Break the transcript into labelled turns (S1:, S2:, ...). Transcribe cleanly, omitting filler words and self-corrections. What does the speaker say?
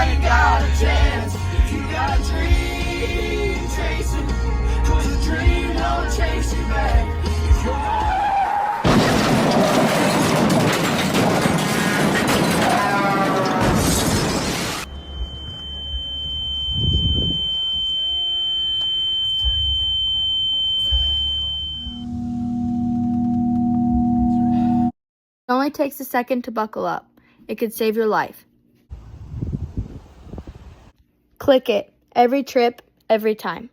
S1: I ain't got a chance. If you got a dream, chase it. 'Cause a dream don't chase you back. If you're
S2: It only takes a second to buckle up. It could save your life. Click it. Every trip, every time.